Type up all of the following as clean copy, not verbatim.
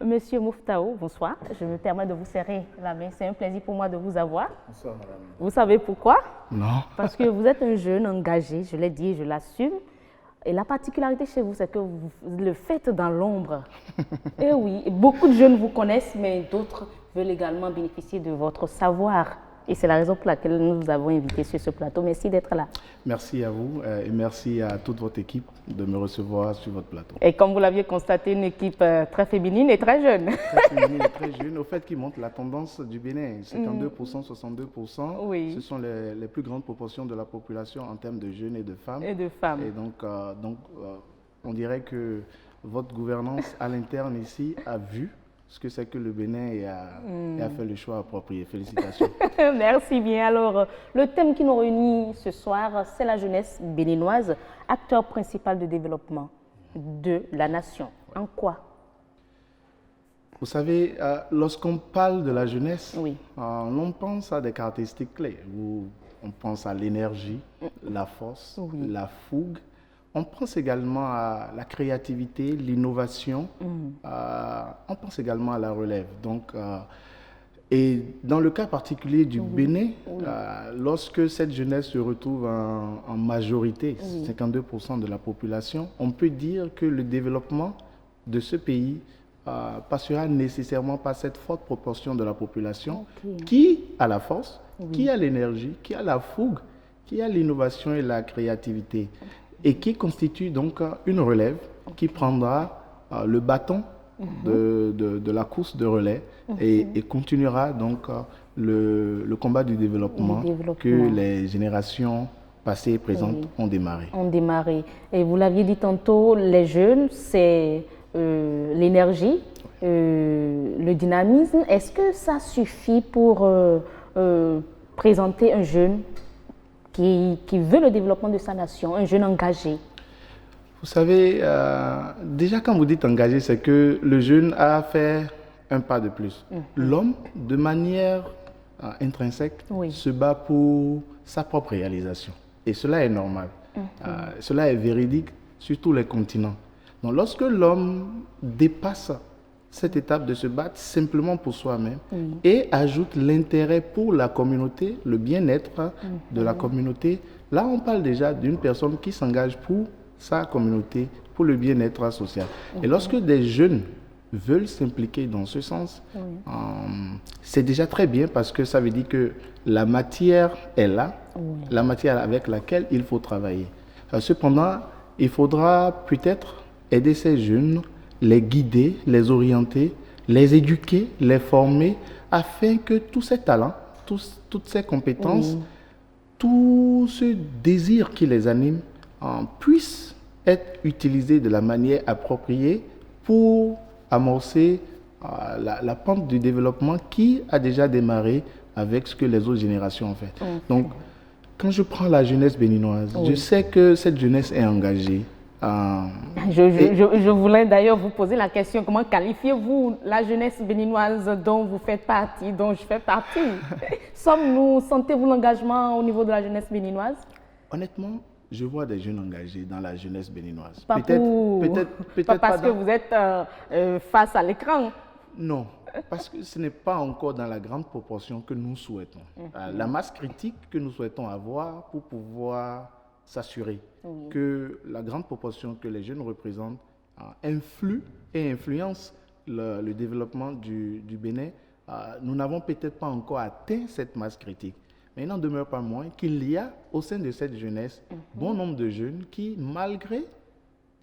Monsieur Mouftaou, bonsoir. Je me permets de vous serrer la main. C'est un plaisir pour moi de vous avoir. Bonsoir, madame. Vous savez pourquoi? Non. Parce que vous êtes un jeune engagé, je l'ai dit et je l'assume. Et la particularité chez vous, c'est que vous le faites dans l'ombre. Et oui, beaucoup de jeunes vous connaissent, mais d'autres veulent également bénéficier de votre savoir. Et c'est la raison pour laquelle nous vous avons invité sur ce plateau. Merci d'être là. Merci à vous et merci à toute votre équipe de me recevoir sur votre plateau. Et comme vous l'aviez constaté, une équipe très féminine et très jeune. Très féminine et très jeune, au fait qui montre la tendance du Bénin. 52%, 62%, Oui. ce sont les plus grandes proportions de la population en termes de jeunes et de femmes. Et de femmes. Et donc, on dirait que votre gouvernance à l'interne ici a vu ce que c'est que le Bénin et a fait le choix approprié. Félicitations. Merci bien. Alors, le thème qui nous réunit ce soir, c'est la jeunesse béninoise, acteur principal de développement de la nation. En quoi? Vous savez, lorsqu'on parle de la jeunesse, Oui. on pense à des caractéristiques clés. On pense à l'énergie, la force, Oui. la fougue. On pense également à la créativité, l'innovation. On pense également à la relève. Donc, et dans le cas particulier du Bénin, lorsque cette jeunesse se retrouve en majorité, 52% de la population, on peut dire que le développement de ce pays passera nécessairement par cette forte proportion de la population qui a la force, qui a l'énergie, qui a la fougue, qui a l'innovation et la créativité, et qui constitue donc une relève qui prendra le bâton de la course de relais et continuera donc le combat du développement que les générations passées et présentes ont démarré. Et vous l'aviez dit tantôt, les jeunes, c'est l'énergie, le dynamisme. Est-ce que ça suffit pour présenter un jeune qui veut le développement de sa nation, un jeune engagé? Vous savez, déjà quand vous dites engagé, c'est que le jeune a fait un pas de plus. L'homme, de manière intrinsèque, se bat pour sa propre réalisation. Et cela est normal. Cela est véridique sur tous les continents. Donc lorsque l'homme dépasse cette étape de se battre simplement pour soi-même et ajoute l'intérêt pour la communauté, le bien-être de la communauté, là on parle déjà d'une personne qui s'engage pour sa communauté, pour le bien-être social. Et lorsque des jeunes veulent s'impliquer dans ce sens, c'est déjà très bien parce que ça veut dire que la matière est là, la matière avec laquelle il faut travailler. Cependant, il faudra peut-être aider ces jeunes, les guider, les orienter, les éduquer, les former, afin que tous ces talents, toutes ces compétences, tout ce désir qui les anime, puissent être utilisés de la manière appropriée pour amorcer la pente du développement qui a déjà démarré avec ce que les autres générations ont fait. Donc, quand je prends la jeunesse béninoise, je sais que cette jeunesse est engagée. Je voulais d'ailleurs vous poser la question, comment qualifiez-vous la jeunesse béninoise dont vous faites partie, dont je fais partie? Sentez-vous l'engagement au niveau de la jeunesse béninoise? Honnêtement, je vois des jeunes engagés dans la jeunesse béninoise. Pas parce que vous êtes face à l'écran. Non, parce que ce n'est pas encore dans la grande proportion que nous souhaitons. La masse critique que nous souhaitons avoir pour pouvoir s'assurer que la grande proportion que les jeunes représentent influe et influence le développement du Bénin, nous n'avons peut-être pas encore atteint cette masse critique. Mais il n'en demeure pas moins qu'il y a au sein de cette jeunesse bon nombre de jeunes qui, malgré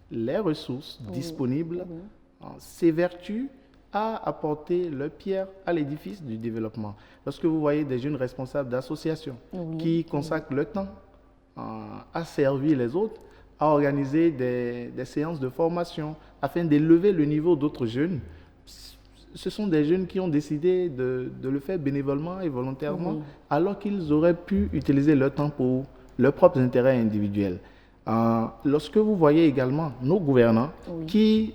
les ressources disponibles, s'évertuent à apporter leur pierre à l'édifice du développement. Lorsque vous voyez des jeunes responsables d'associations qui consacrent leur temps à servir les autres, à organiser des séances de formation afin d'élever le niveau d'autres jeunes, ce sont des jeunes qui ont décidé de le faire bénévolement et volontairement, alors qu'ils auraient pu utiliser leur temps pour leurs propres intérêts individuels. Lorsque vous voyez également nos gouvernants qui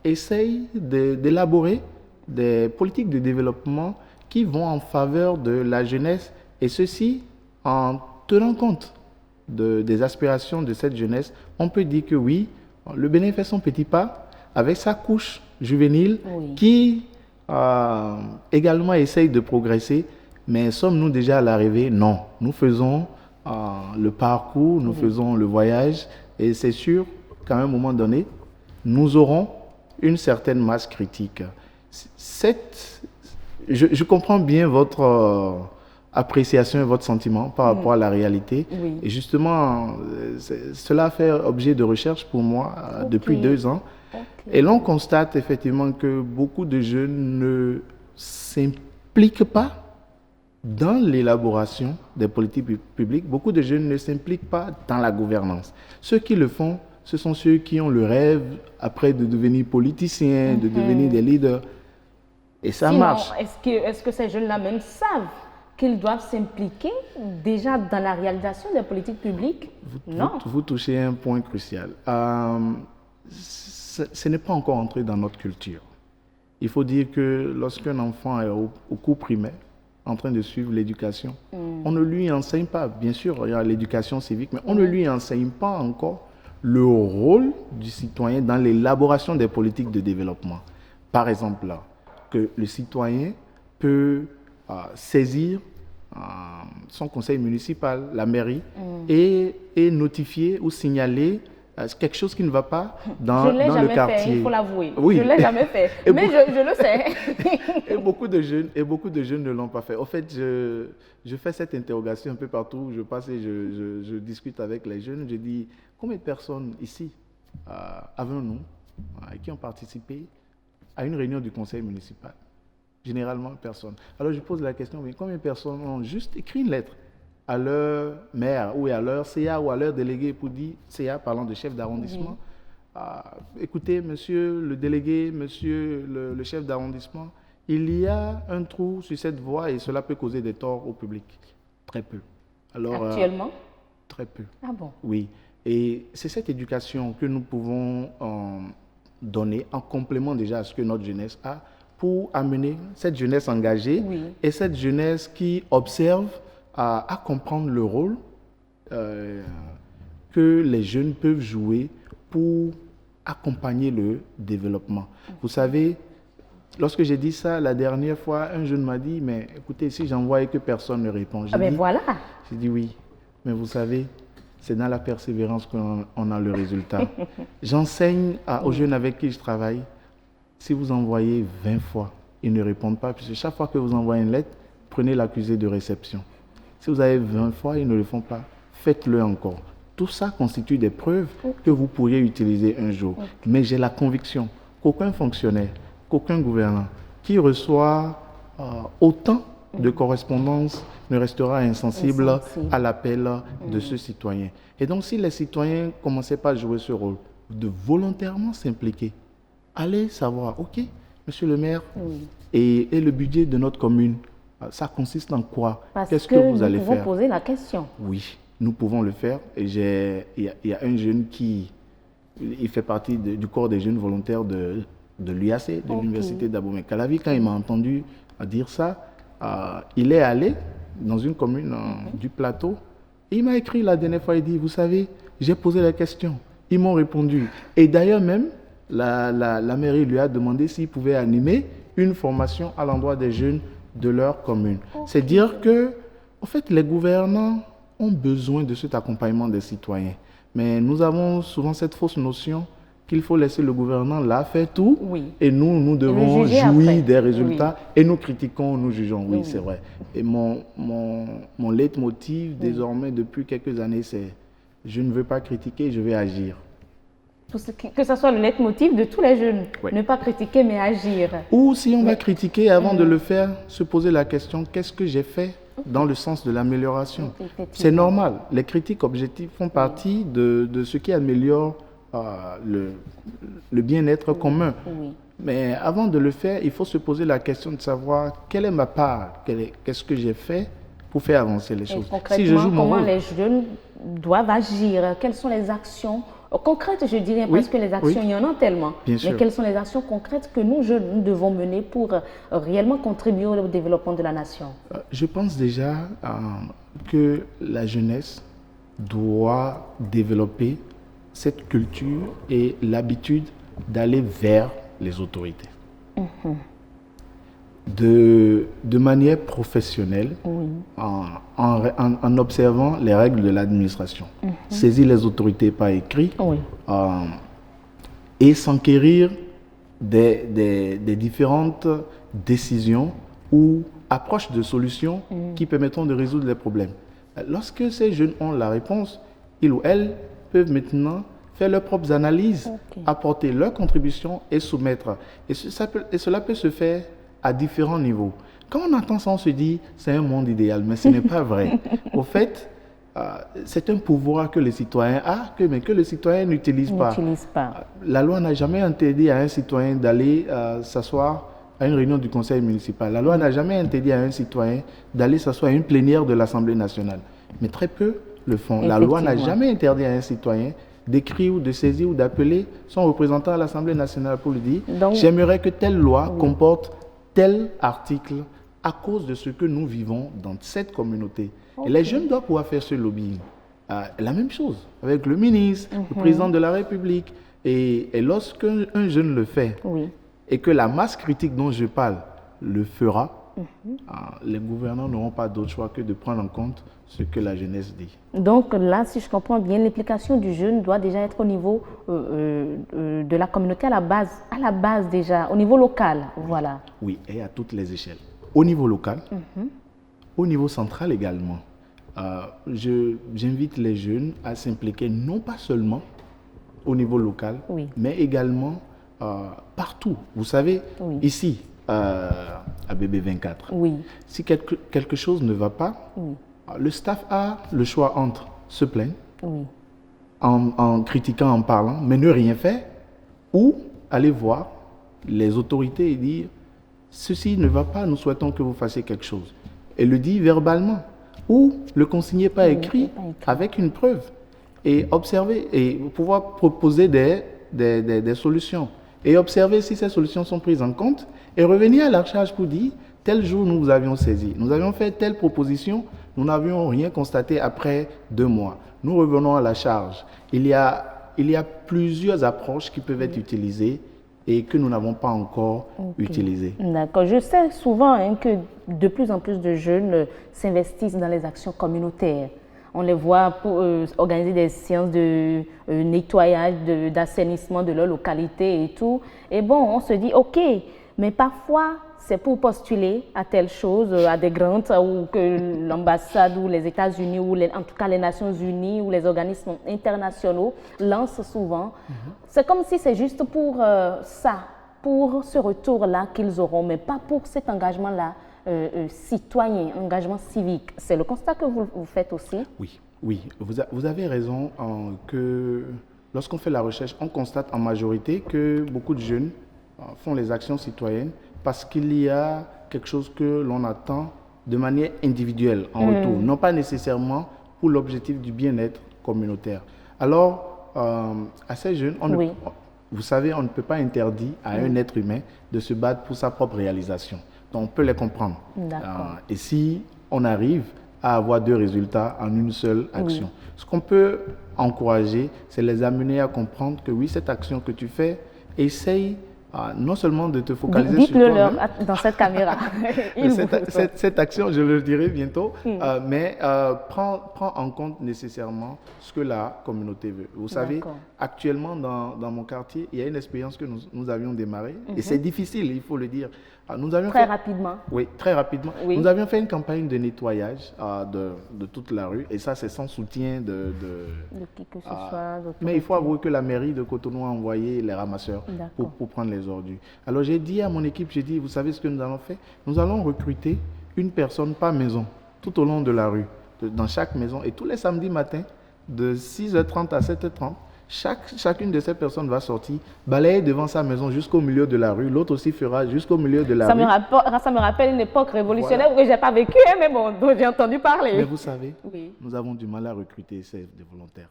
essayent d'élaborer des politiques de développement qui vont en faveur de la jeunesse, et ceci en tenant compte des aspirations de cette jeunesse, on peut dire que oui, le Bénin fait son petit pas avec sa couche juvénile qui également essayent de progresser. Mais sommes-nous déjà à l'arrivée? Non. Nous faisons le parcours, nous faisons le voyage et c'est sûr qu'à un moment donné, nous aurons une certaine masse critique. Je comprends bien votre appréciation et votre sentiment par rapport à la réalité. Et justement, cela a fait objet de recherche pour moi depuis 2 ans. Et l'on constate effectivement que beaucoup de jeunes ne s'impliquent pas dans l'élaboration des politiques publiques. Beaucoup de jeunes ne s'impliquent pas dans la gouvernance. Ceux qui le font, ce sont ceux qui ont le rêve après de devenir politiciens, de devenir des leaders. Et ça marche. Est-ce que ces jeunes-là même savent qu'ils doivent s'impliquer déjà dans la réalisation des politiques publiques? Non. Vous touchez un point crucial. Ce n'est pas encore entré dans notre culture. Il faut dire que lorsqu'un enfant est au cours primaire, en train de suivre l'éducation, on ne lui enseigne pas, bien sûr, il y a l'éducation civique, mais on ne lui enseigne pas encore le rôle du citoyen dans l'élaboration des politiques de développement. Par exemple, là, que le citoyen peut saisir son conseil municipal, la mairie, et notifier ou signaler quelque chose qui ne va pas dans le quartier. Je ne l'ai jamais fait, il faut l'avouer. Oui. Je ne l'ai jamais fait, mais je le sais. et beaucoup de jeunes ne l'ont pas fait. En fait, je fais cette interrogation un peu partout où je passe et je discute avec les jeunes. Je dis, combien de personnes ici avons-nous qui ont participé à une réunion du conseil municipal? Généralement, personne. Alors je pose la question, mais combien de personnes ont juste écrit une lettre à leur maire ou à leur CA ou à leur délégué pour dire, CA parlant de chef d'arrondissement, écoutez, monsieur le délégué, monsieur le chef d'arrondissement, il y a un trou sur cette voie et cela peut causer des torts au public. Très peu. Alors, actuellement? Très peu. Ah bon? Oui. Et c'est cette éducation que nous pouvons donner en complément déjà à ce que notre jeunesse a pour amener cette jeunesse engagée et cette jeunesse qui observe à comprendre le rôle que les jeunes peuvent jouer pour accompagner le développement. Vous savez, lorsque j'ai dit ça la dernière fois, un jeune m'a dit, mais écoutez, si j'envoie et que personne ne répond, j'ai dit oui, mais vous savez, c'est dans la persévérance qu'on a le résultat. J'enseigne aux jeunes avec qui je travaille, si vous envoyez 20 fois, ils ne répondent pas, puisque chaque fois que vous envoyez une lettre, prenez l'accusé de réception. Si vous avez 20 fois, ils ne le font pas, faites-le encore. Tout ça constitue des preuves que vous pourriez utiliser un jour. Mais j'ai la conviction qu'aucun fonctionnaire, qu'aucun gouvernant qui reçoit autant de correspondance ne restera insensible à l'appel de ce citoyen. Et donc, si les citoyens ne commençaient pas à jouer ce rôle, de volontairement s'impliquer, allez savoir, ok, monsieur le maire, et le budget de notre commune, ça consiste en quoi? Qu'est-ce que vous allez faire? Nous pouvons poser la question. Oui, nous pouvons le faire. Et il y a un jeune il fait partie du corps des jeunes volontaires de l'UAC, de l'Université d'Abomey-Calavi. Quand il m'a entendu dire ça, il est allé dans une commune du plateau et il m'a écrit la dernière fois, il dit, vous savez, j'ai posé la question, ils m'ont répondu. Et d'ailleurs même, la mairie lui a demandé s'il pouvait animer une formation à l'endroit des jeunes de leur commune. C'est dire que, en fait, les gouvernants ont besoin de cet accompagnement des citoyens. Mais nous avons souvent cette fausse notion qu'il faut laisser le gouvernant là faire tout et nous devons jouir des résultats et nous critiquons, nous jugeons. Oui, c'est vrai. Et mon leitmotiv désormais depuis quelques années, c'est je ne veux pas critiquer, je vais agir. Que ce soit le leitmotiv de tous les jeunes, ne pas critiquer mais agir. Ou si on va critiquer, avant de le faire, se poser la question, qu'est-ce que j'ai fait dans le sens de l'amélioration? C'est normal, les critiques objectives font partie de ce qui améliore le bien-être commun. Mais avant de le faire, il faut se poser la question de savoir quelle est ma part, qu'est-ce que j'ai fait pour faire avancer les choses. Concrètement, comment les jeunes doivent agir? Quelles sont les actions concrètes, je dirais, parce que les actions, il y en a tellement. Mais quelles sont les actions concrètes que nous, jeunes, nous devons mener pour réellement contribuer au développement de la nation? Je pense déjà que la jeunesse doit développer cette culture et l'habitude d'aller vers les autorités. De manière professionnelle, en observant les règles de l'administration. Saisir les autorités par écrit et s'enquérir des différentes décisions ou approches de solutions qui permettront de résoudre les problèmes. Lorsque ces jeunes ont la réponse, ils ou elles peuvent maintenant faire leurs propres analyses, apporter leur contribution et soumettre. Et cela peut se faire à différents niveaux. Quand on entend ça, on se dit c'est un monde idéal, mais ce n'est pas vrai. Au fait, c'est un pouvoir que les citoyens ont, mais que les citoyens n'utilisent pas. La loi n'a jamais interdit à un citoyen d'aller s'asseoir à une réunion du conseil municipal. La loi n'a jamais interdit à un citoyen d'aller s'asseoir à une plénière de l'Assemblée nationale. Mais très peu le font. La loi n'a jamais interdit à un citoyen d'écrire ou de saisir ou d'appeler son représentant à l'Assemblée nationale pour lui dire « J'aimerais que telle loi comporte tel article à cause de ce que nous vivons dans cette communauté. » Et les jeunes doivent pouvoir faire ce lobbying. La même chose avec le ministre, le président de la République. Et lorsque un jeune le fait et que la masse critique dont je parle le fera, les gouvernants n'auront pas d'autre choix que de prendre en compte ce que la jeunesse dit. Donc là, si je comprends bien, l'implication du jeune doit déjà être au niveau de la communauté à la base déjà, au niveau local, voilà. Oui, et à toutes les échelles. Au niveau local, au niveau central également. J'invite les jeunes à s'impliquer non pas seulement au niveau local, mais également partout. Vous savez, ici, à BB24, si quelque chose ne va pas, le staff a le choix entre se plaindre, en critiquant, en parlant, mais ne rien faire, ou aller voir les autorités et dire « ceci ne va pas, nous souhaitons que vous fassiez quelque chose ». Et le dire verbalement, ou le consigner par écrit avec une preuve, et observer, et pouvoir proposer des solutions, et observer si ces solutions sont prises en compte, et revenir à la charge pour dire « tel jour nous vous avions saisi, nous avions fait telle proposition, nous n'avions rien constaté après 2 mois. Nous revenons à la charge. » Il y a plusieurs approches qui peuvent être utilisées et que nous n'avons pas encore utilisées. D'accord. Je sais souvent que de plus en plus de jeunes s'investissent dans les actions communautaires. On les voit pour organiser des séances de nettoyage, d'assainissement de leur localité et tout. Et bon, on se dit, OK, mais parfois, c'est pour postuler à telle chose, à des grants ou que l'ambassade ou les États-Unis ou en tout cas les Nations Unies ou les organismes internationaux lancent souvent. C'est comme si c'est juste pour ça, pour ce retour-là qu'ils auront, mais pas pour cet engagement-là citoyen, engagement civique. C'est le constat que vous faites aussi? Oui, vous avez raison que lorsqu'on fait la recherche, on constate en majorité que beaucoup de jeunes font les actions citoyennes parce qu'il y a quelque chose que l'on attend de manière individuelle en retour, non pas nécessairement pour l'objectif du bien-être communautaire. Alors, à ces jeunes, vous savez, on ne peut pas interdire à un être humain de se battre pour sa propre réalisation. Donc, on peut les comprendre. Et si on arrive à avoir 2 résultats en une seule action, ce qu'on peut encourager, c'est les amener à comprendre que oui, cette action que tu fais, essaye non seulement de te focaliser sur toi-même. Dites-le-leur dans cette caméra. cette action, je le dirai bientôt, mais prends en compte nécessairement ce que la communauté veut. Vous savez, actuellement dans mon quartier, il y a une expérience que nous avions démarrée, et c'est difficile, il faut le dire. Nous avions rapidement. Oui, très rapidement. Nous avions fait une campagne de nettoyage de toute la rue, et ça, c'est sans soutien de qui que ce soit. Mais il faut avouer que la mairie de Cotonou a envoyé les ramasseurs pour prendre les ordures. Alors, j'ai dit à mon équipe, vous savez ce que nous allons faire? Nous allons recruter une personne par maison, tout au long de la rue, dans chaque maison, et tous les samedis matins, de 6h30 à 7h30, chacune de ces personnes va sortir, balayer devant sa maison jusqu'au milieu de la rue. L'autre aussi fera jusqu'au milieu de la rue. Ça me rappelle une époque révolutionnaire où je n'ai pas vécu, mais bon, dont j'ai entendu parler. Mais vous savez, nous avons du mal à recruter ces volontaires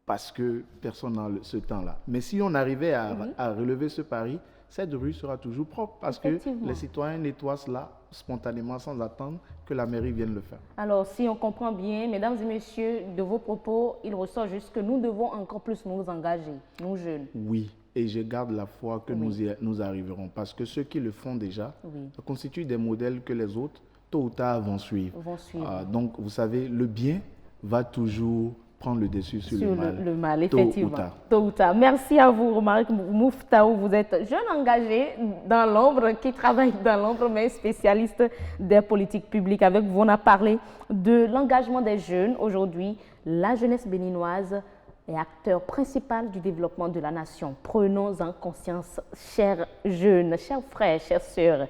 parce que personne n'a ce temps-là. Mais si on arrivait à relever ce pari, cette rue sera toujours propre parce que les citoyens nettoient cela spontanément sans attendre que la mairie vienne le faire. Alors, si on comprend bien, mesdames et messieurs, de vos propos, il ressort juste que nous devons encore plus nous engager, nous jeunes. Oui, et je garde la foi que nous arriverons. Parce que ceux qui le font déjà constituent des modèles que les autres, tôt ou tard, vont suivre. Donc, vous savez, le bien va toujours prendre le dessus sur le mal, effectivement. Tôt ou tard. Merci à vous, Romaric Mouftaou. Vous êtes jeune engagé dans l'ombre, qui travaille dans l'ombre, mais spécialiste des politiques publiques. Avec vous, on a parlé de l'engagement des jeunes. Aujourd'hui, la jeunesse béninoise est acteur principal du développement de la nation. Prenons-en conscience, chers jeunes, chers frères, chères sœurs.